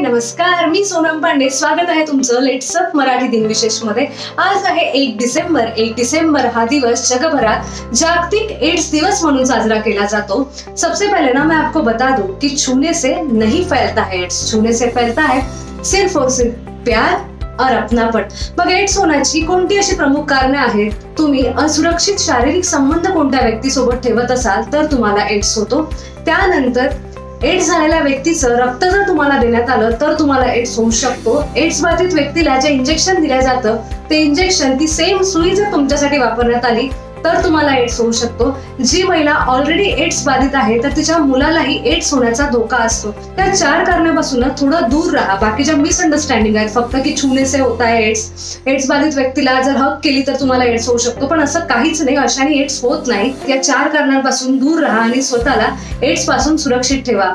नमस्कार, मी सोनम पांडे. स्वागत आहे तुमचं लेट्स अप मराठी दिनविशेष मध्ये. आज आहे 1 डिसेंबर. 1 डिसेंबर हा दिवस जगभरात जागतिक एड्स दिवस म्हणून साजरा केला जातो. सबसे पहले ना मैं आपको बता दूं कि छूने से नहीं फैलता है एड्स. छूने से फैलता है सिर्फ और सिर्फ प्यार और अपनापन. मग एड्स होण्याची कोणती अशी प्रमुख कारणे आहेत? तुम्ही असुरक्षित शारीरिक संबंध कोणत्या व्यक्तीसोबत ठेवत असाल तर तुम्हाला एड्स होतो. त्यानंतर एड्स झालेल्या व्यक्तीचं रक्त जर तुम्हाला देण्यात आलं तर तुम्हाला एड्स होऊ शकतो. एड्स बाधित व्यक्तीला जे इंजेक्शन दिलं जातं ते इंजेक्शन, ती सेम सुई जर तुमच्यासाठी वापरण्यात आली तर तुम्हाला एड्स होऊ शकतो. जी महिला ऑलरेडी एड्स बाधित आहे तर तिच्या मुलालाही एड्स होण्याचा धोका असतो. त्या 4 कारणापासून थोडं दूर राहा. बाकीच्या मिसअंडरस्टँडिंग आहेत फक्त की छूने से होता है एड्स. एड्स बाधित व्यक्तीला जर हक केली तर तुम्हाला एड्स होऊ शकतो, पण असं काहीच नाही. अशाने एड्स होत नाही. या 4 कारणांपासून दूर राहा आणि स्वतःला एड्स पासून सुरक्षित ठेवा.